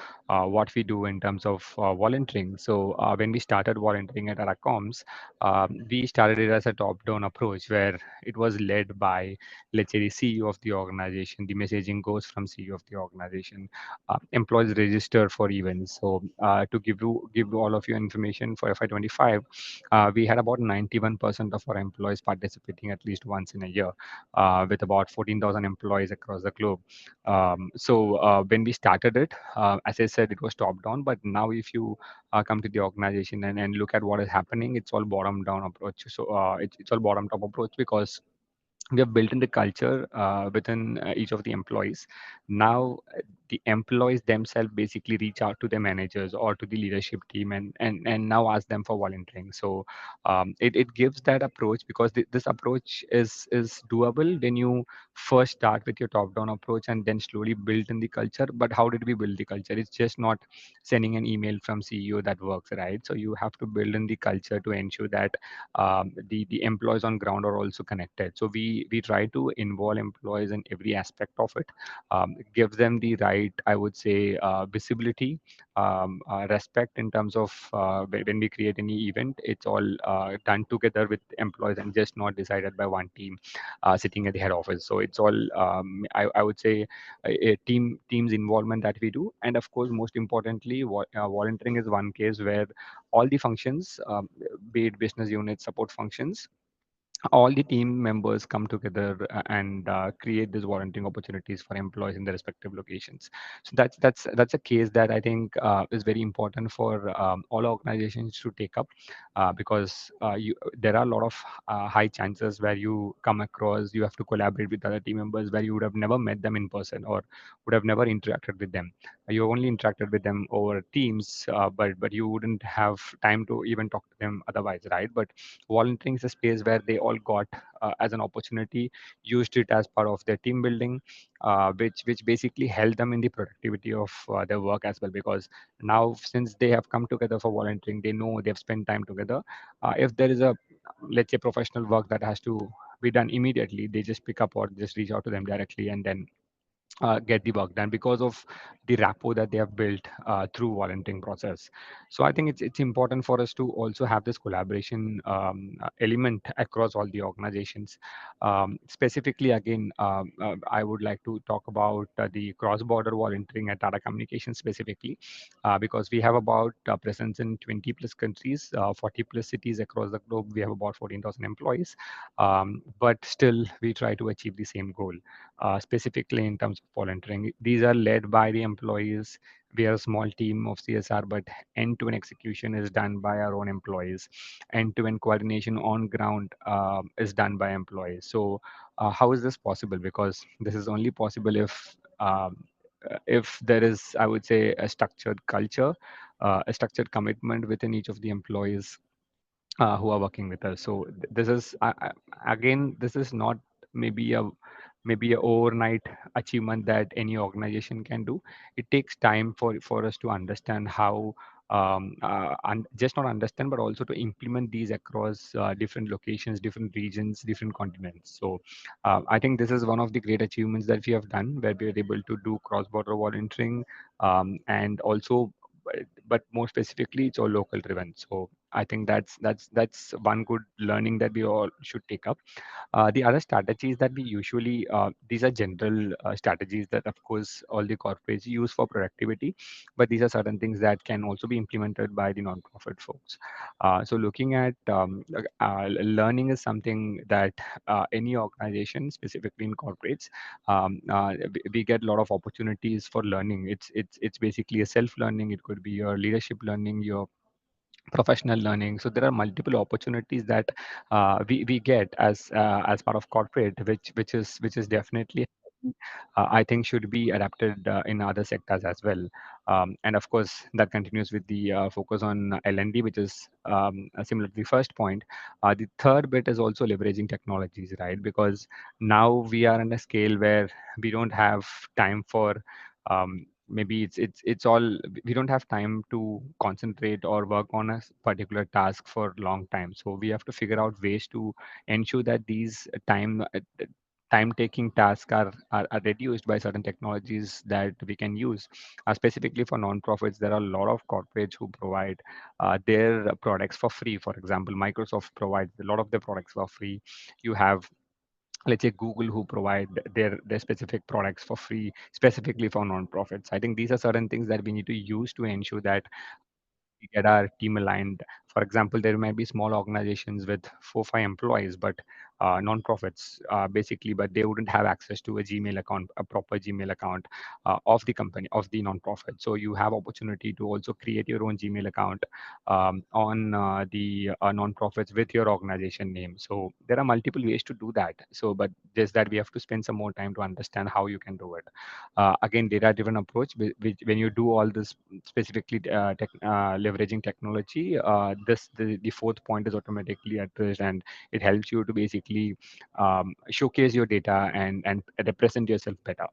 what we do in terms of volunteering. So when we started volunteering at Aracoms, we started it as a top down approach where it was led by, let's say, the CEO of the organization. The messaging goes from CEO of the organization. Employees register for events. So to give all of you information, for FY25, we had about 91% of our employees participating at least once in a year, with about 14,000 employees across the globe. When we started it, as I said, it was top down, but now if you come to the organization and look at what is happening, it's all bottom down approach. So it's all bottom top approach, because we have built in the culture within each of the employees. Now the employees themselves basically reach out to their managers or to the leadership team, and now ask them for volunteering. So it gives that approach, because this approach is doable when you first start with your top down approach and then slowly build in the culture. But how did we build the culture? It's just not sending an email from CEO that works, right? So you have to build in the culture to ensure that the employees on ground are also connected. So we try to involve employees in every aspect of it, give them the right, I would say, visibility, respect in terms of when we create any event, it's all done together with employees and just not decided by one team sitting at the head office. So it's all I would say a team's involvement that we do. And of course, most importantly, volunteering is one case where all the functions, be it business unit support functions, all the team members come together and create these volunteering opportunities for employees in their respective locations. So that's a case that I think is very important for all organizations to take up, because there are a lot of high chances where you come across, you have to collaborate with other team members where you would have never met them in person or would have never interacted with them. You only interacted with them over Teams, but you wouldn't have time to even talk to them otherwise, right? But volunteering is a space where they all got as an opportunity, used it as part of their team building, which basically helped them in the productivity of their work as well. Because now, since they have come together for volunteering, they know they've spent time together. If there is a, let's say, professional work that has to be done immediately, they just pick up or just reach out to them directly and then get the work done because of the rapport that they have built through volunteering process. So I think it's important for us to also have this collaboration element across all the organizations. Specifically, again, I would like to talk about the cross-border volunteering at Tata Communications specifically, because we have about presence in 20 plus countries, 40 plus cities across the globe. We have about 14,000 employees, but still we try to achieve the same goal, specifically in terms of volunteering. These are led by the employees. We are a small team of CSR, but end-to-end execution is done by our own employees. End-to-end coordination on ground is done by employees. So how is this possible? Because this is only possible if there is, I would say, a structured culture, a structured commitment within each of the employees who are working with us. So this is again, this is not maybe a overnight achievement that any organization can do. It takes time for us to understand how and just not understand, but also to implement these across different locations, different regions, different continents. So I think this is one of the great achievements that we have done, where we are able to do cross-border volunteering, and also but more specifically, it's all local driven. So I think that's one good learning that we all should take up. The other strategies that we usually, these are general strategies that, of course, all the corporates use for productivity, but these are certain things that can also be implemented by the nonprofit folks. So looking at learning is something that any organization, specifically in corporates, we get a lot of opportunities for learning. It's basically a self-learning. It could be your leadership learning, your professional learning. So there are multiple opportunities that we get as part of corporate, which is definitely I think should be adapted in other sectors as well. And of course, that continues with the focus on L&D, which is similar to the first point. The third bit is also leveraging technologies, right? Because now we are on a scale where we don't have time for maybe it's all, we don't have time to concentrate or work on a particular task for a long time. So we have to figure out ways to ensure that these time-taking tasks are reduced by certain technologies that we can use. Specifically for nonprofits, there are a lot of corporates who provide their products for free. For example, Microsoft provides a lot of their products for free. You have, let's say, Google, who provide their specific products for free specifically for nonprofits. I think these are certain things that we need to use to ensure that we get our team aligned. For example, there might be small organizations with 4 or 5 employees, but non-profits basically, but they wouldn't have access to a Gmail account, a proper Gmail account of the company, of the non-profit. So you have opportunity to also create your own Gmail account on the non-profits with your organization name. So there are multiple ways to do that. So, but just that we have to spend some more time to understand how you can do it. Again, data-driven approach, which when you do all this specifically leveraging technology, the fourth point is automatically addressed, and it helps you to basically showcase your data and represent yourself better.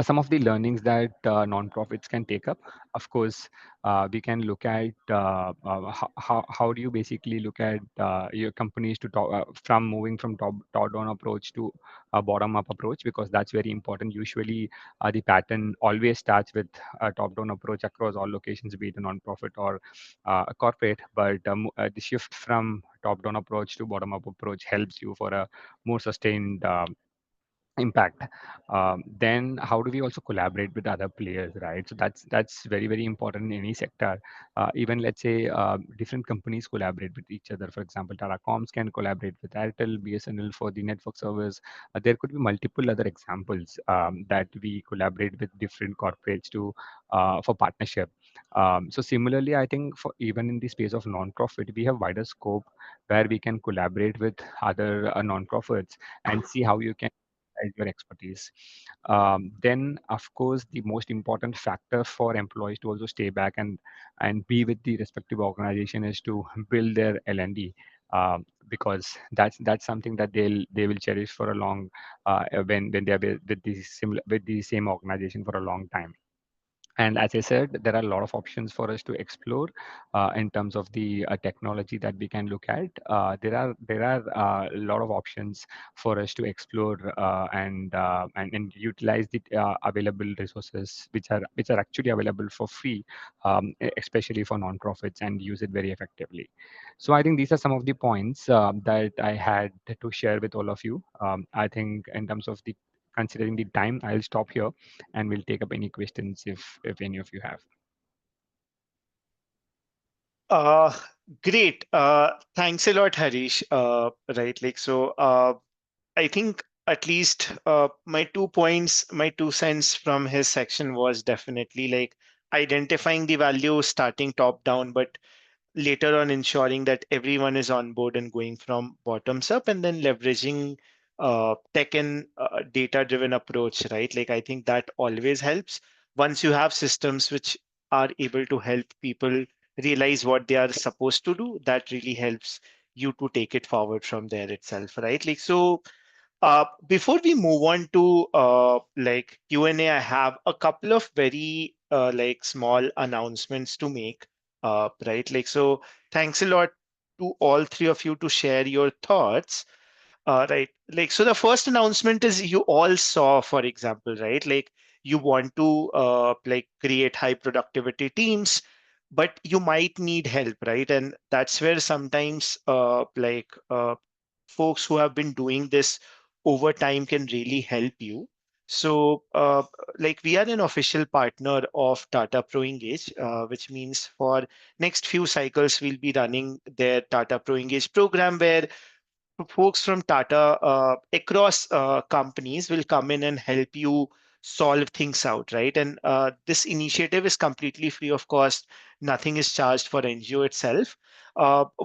Some of the learnings that nonprofits can take up, of course, we can look at how do you basically look at your companies to from moving from top down approach to a bottom up approach, because that's very important. Usually, the pattern always starts with a top down approach across all locations, be it a nonprofit or a corporate. But the shift from top down approach to bottom up approach helps you for a more sustained impact. Then how do we also collaborate with other players, right? So that's very important in any sector. Even let's say different companies collaborate with each other. For example, Tata Comms can collaborate with Airtel, BSNL for the network service. There could be multiple other examples that we collaborate with different corporates to for partnership. So similarly, I think for even in the space of non-profit, we have wider scope where we can collaborate with other non-profits and see how you can your expertise. Then, of course, the most important factor for employees to also stay back and be with the respective organization is to build their L&D. Because that's something that they will cherish for a long when they are with the similar with the same organization for a long time. And as I said, there are a lot of options for us to explore in terms of the technology that we can look at. There are a lot of options for us to explore and utilize the available resources which are actually available for free, especially for nonprofits, and use it very effectively. So I think these are some of the points that I had to share with all of you. I think in terms of the considering the time, I'll stop here and we'll take up any questions if any of you have. Uh, Great. Thanks a lot, Harish. Right, like so. I think at least my 2 points, my 2 cents from his section was definitely like identifying the value, starting top down, but later on ensuring that everyone is on board and going from bottoms up, and then leveraging tech and data driven approach, right? Like I think that always helps. Once you have systems which are able to help people realize what they are supposed to do, that really helps you to take it forward from there itself, right? Like so before we move on to like Q&A, I have a couple of very like small announcements to make. Right, like so. Thanks a lot to all three of you to share your thoughts. Right, like so. The first announcement is you all saw, for example, right, like you want to like create high productivity teams, but you might need help, right? And that's where sometimes folks who have been doing this over time can really help you. So, like we are an official partner of Tata Pro Engage, which means for next few cycles we'll be running their Tata Pro Engage program, where folks from Tata across companies will come in and help you solve things out, right? And this initiative is completely free of cost. Nothing is charged for NGO itself.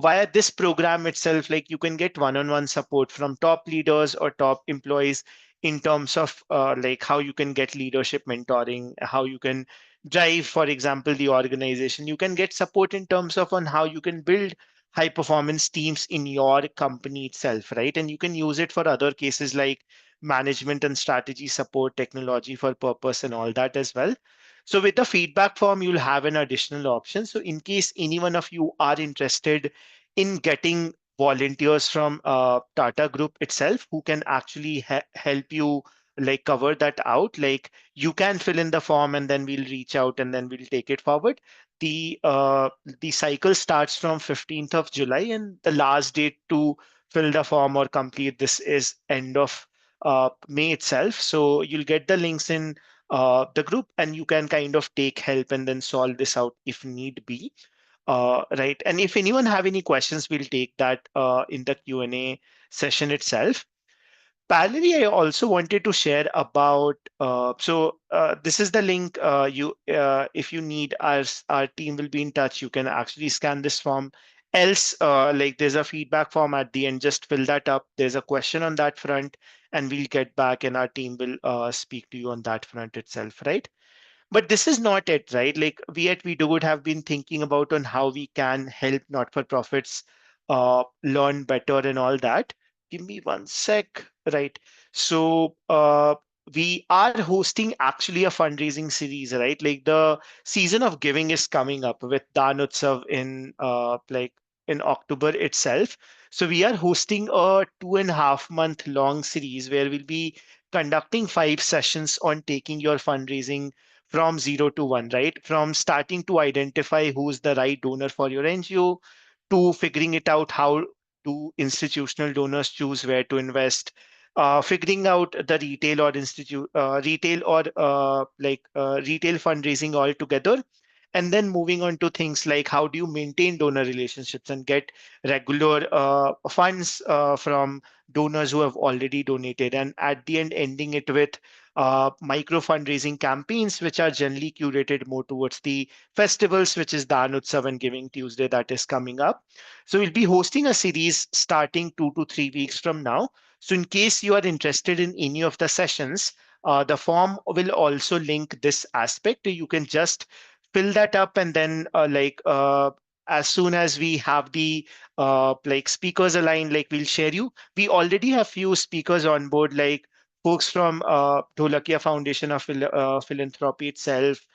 Via this program itself, like you can get one-on-one support from top leaders or top employees in terms of like how you can get leadership mentoring, how you can drive, for example, the organization. You can get support in terms of on how you can build high performance teams in your company itself, right? And you can use it for other cases like management and strategy support, technology for purpose, and all that as well. So with the feedback form, you'll have an additional option. So in case any one of you are interested in getting volunteers from Tata Group itself who can actually help you like cover that out, like you can fill in the form and then we'll reach out and then we'll take it forward. The cycle starts from 15th of July, and the last date to fill the form or complete this is end of May itself. So you'll get the links in the group and you can kind of take help and then solve this out if need be. Right. And if anyone have any questions, we'll take that in the Q&A session itself. Parallelly, I also wanted to share about, this is the link if you need our team will be in touch, you can actually scan this form. Else, like there's a feedback form at the end, just fill that up. There's a question on that front and we'll get back and our team will speak to you on that front itself, right? But this is not it, right? Like we at We Do It have been thinking about on how we can help not-for-profits learn better and all that. Give me one sec. Right. So we are hosting actually a fundraising series, right? Like the season of giving is coming up with Dan Utsav in like in October itself. So we are hosting a 2.5 month long series where we'll be conducting 5 sessions on taking your fundraising from 0 to 1, right? From starting to identify who's the right donor for your NGO to figuring it out how do institutional donors choose where to invest, figuring out the retail or retail fundraising all together, and then moving on to things like how do you maintain donor relationships and get regular funds from donors who have already donated, and at the end ending it with micro fundraising campaigns which are generally curated more towards the festivals, which is Dan Utsav and Giving Tuesday that is coming up. So we'll be hosting a series starting 2 to 3 weeks from now. So in case you are interested in any of the sessions, the form will also link this aspect. You can just fill that up, and then as soon as we have the speakers aligned, like we'll share you. We already have few speakers on board, like folks from Dholakia Foundation of Philanthropy itself,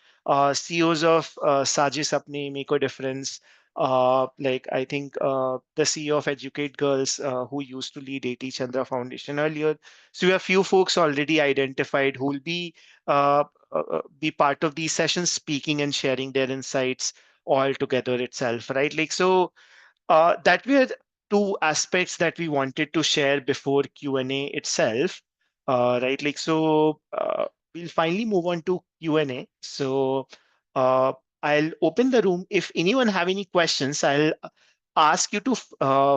CEOs of Saji Sapne Make a Difference, I think the CEO of Educate Girls, who used to lead A.T. Chandra Foundation earlier. So we have few folks already identified who will be part of these sessions, speaking and sharing their insights all together itself, right? Like so, that were two aspects that we wanted to share before Q&A itself, right? We'll finally move on to Q&A. So uh, I'll open the room. If anyone have any questions, I'll ask you to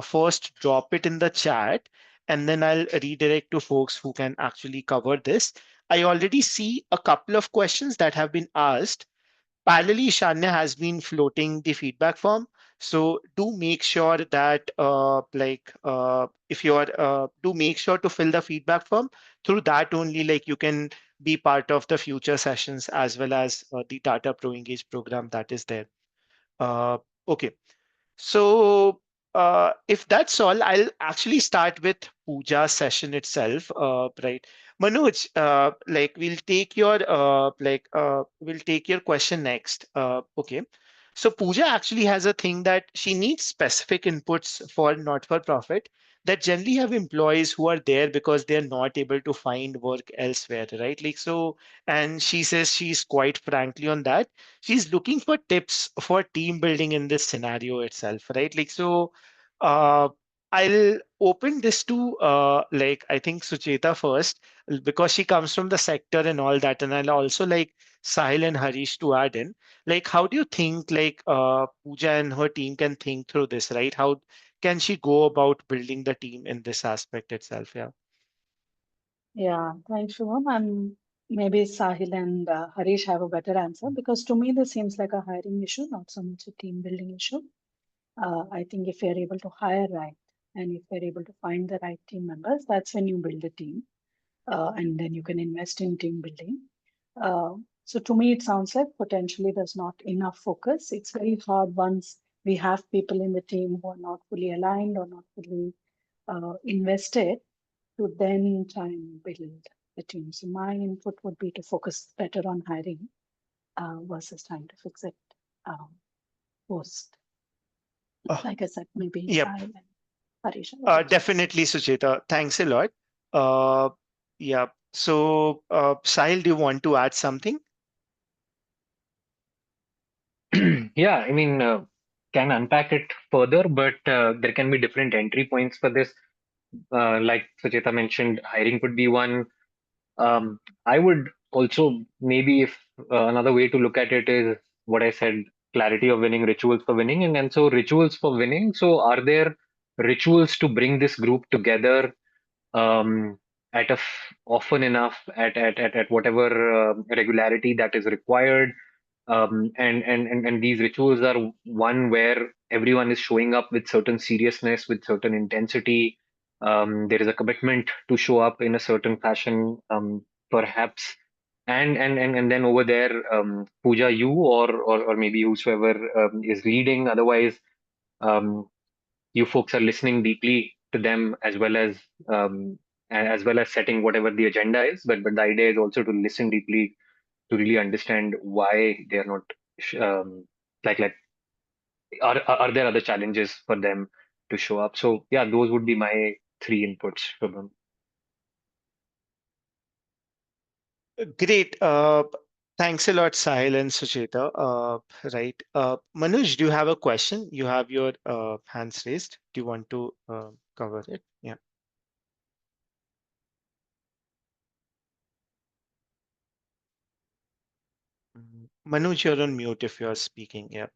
first drop it in the chat, and then I'll redirect to folks who can actually cover this. I already see a couple of questions that have been asked. Parallelly, Shanya has been floating the feedback form. So do make sure that if you are do make sure to fill the feedback form. Through that only, like you can be part of the future sessions as well as the Tata Pro Engage program that is there. Okay. So if that's all, I'll actually start with Pooja's session itself, right? Manoj, we'll take your question next. Okay. So Pooja actually has a thing that she needs specific inputs for not-for-profit that generally have employees who are there because they're not able to find work elsewhere, right? Like so, and she says she's quite frankly on that she's looking for tips for team building in this scenario itself, right? Like so, uh, I'll open this to I think Suchetha first because she comes from the sector and all that, and I'll also like Sahil and Harish to add in. Like, how do you think Pooja and her team can think through this, right? How can she go about building the team in this aspect itself? Yeah. Yeah, thanks, Shubham. And maybe Sahil and Harish have a better answer because to me, this seems like a hiring issue, not so much a team building issue. I think if you're able to hire right and if you're able to find the right team members, that's when you build a team and then you can invest in team building. So to me, it sounds like potentially there's not enough focus. It's very hard once we have people in the team who are not fully aligned or not fully invested to then try and build the team. So my input would be to focus better on hiring versus trying to fix it post. Like I said, maybe Yep. Sahil and Harish have a better Definitely, Sucheta. Thanks a lot. Uh, yeah. So, Sahil, do you want to add something? Yeah, I mean, can unpack it further, but there can be different entry points for this. Like Sucheta mentioned, hiring could be one. I would also maybe if another way to look at it is what I said, clarity of winning, rituals for winning, and so rituals for winning. So are there rituals to bring this group together um, often enough at whatever regularity that is required? And these rituals are one where everyone is showing up with certain seriousness, with certain intensity. There is a commitment to show up in a certain fashion, perhaps. And then over there, Pooja, you or maybe whosoever is leading. Otherwise, um, you folks are listening deeply to them as well as and as well as setting whatever the agenda is. But the idea is also to listen deeply to really understand why they are not like are there other challenges for them to show up. So yeah, those would be my three inputs, Shubham. Great. Thanks a lot, Sahil and Sucheta. Right. Manoj, do you have a question? You have your hands raised. Do you want to cover it? Yeah. Manoj, you're on mute if you're speaking. Yeah.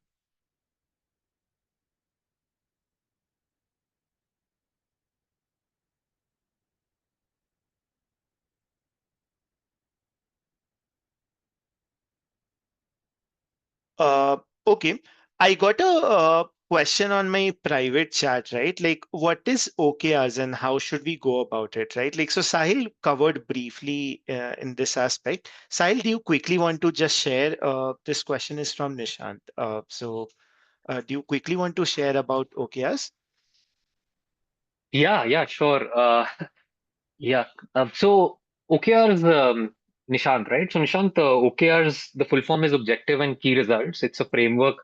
Uh, okay. I got a question on my private chat, right? Like, what is OKRs and how should we go about it, right? Like, so Sahil covered briefly in this aspect. Sahil, do you quickly want to just share? This question is from Nishant. Do you quickly want to share about OKRs? Yeah, sure. Yeah. So OKRs, Nishant, right? So Nishant, OKRs, the full form is Objective and Key Results. It's a framework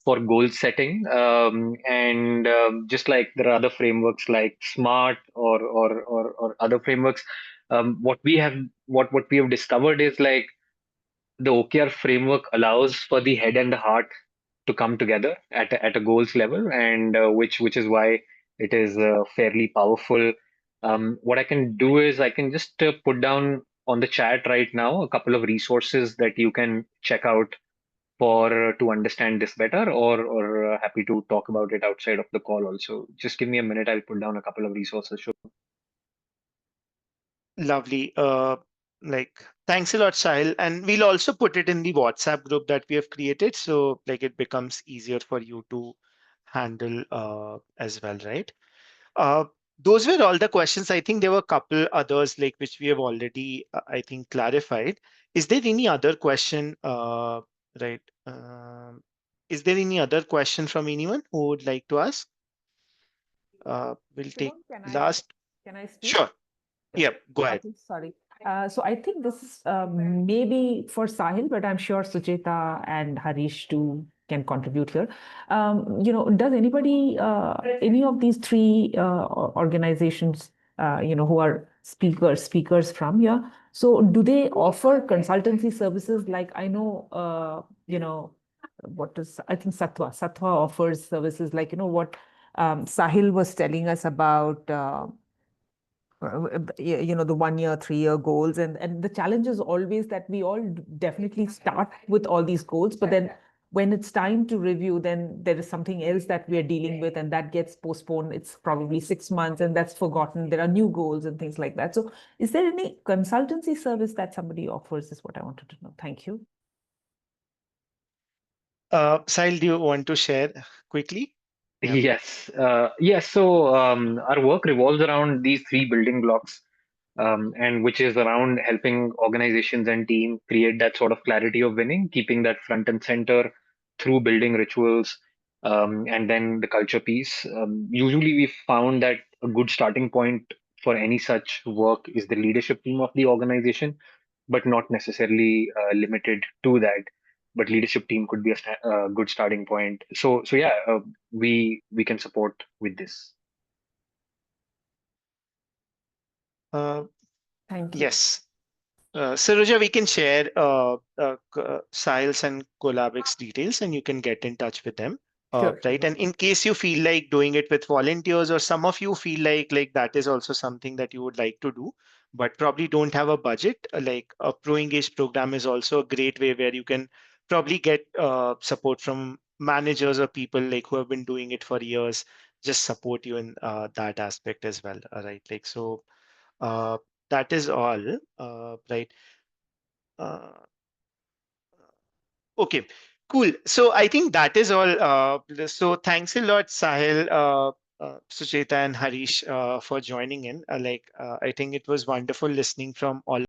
for goal setting, and just like there are other frameworks like SMART or other frameworks, what we have discovered is like the OKR framework allows for the head and the heart to come together at a goals level, and which is why it is fairly powerful. What I can do is I can just put down on the chat right now a couple of resources that you can check out for to understand this better, or happy to talk about it outside of the call also. Just give me a minute. I'll put down a couple of resources. Sure. Lovely. Thanks a lot, Sahil. And we'll also put it in the WhatsApp group that we have created. So like it becomes easier for you to handle as well, right? Uh, those were all the questions. I think there were a couple others like which we have already, I think, clarified. Is there any other question? Right. Is there any other question from anyone who would like to ask? We'll take Shubham, can last. I speak? Sure. Yep. Go ahead. Okay, sorry. So I think this is maybe for Sahil, but I'm sure Sucheta and Harish too can contribute here. Does anybody, any of these three organizations, who are speakers from here? So do they offer consultancy services? Like I know, I think Satwa offers services like, what Sahil was telling us about. The 1 year 3 year goals, and the challenge is always that we all definitely start with all these goals, but then when it's time to review, then there is something else that we are dealing with and that gets postponed. It's probably 6 months and that's forgotten. There are new goals and things like that. So is there any consultancy service that somebody offers, is what I wanted to know. Thank you. Sahil, do you want to share quickly? Yeah. Yes. So our work revolves around these three building blocks, and which is around helping organizations and team create that sort of clarity of winning, keeping that front and center through building rituals, and then the culture piece. Usually, we found that a good starting point for any such work is the leadership team of the organization, but not necessarily limited to that. But leadership team could be a good starting point. So yeah, we can support with this. Uh, Thank you. yes. Saroja, we can share Sahil's and Co.Labx details and you can get in touch with them. Sure. Right. And in case you feel like doing it with volunteers or some of you feel like that is also something that you would like to do, but probably don't have a budget, like a Pro Engage program is also a great way where you can probably get support from managers or people like who have been doing it for years, just support you in that aspect as well. Right. Uh, that is all, right? Uh, okay, cool. So I think that is all. So thanks a lot, Sahil, Sucheta, and Harish for joining in. I think it was wonderful listening from all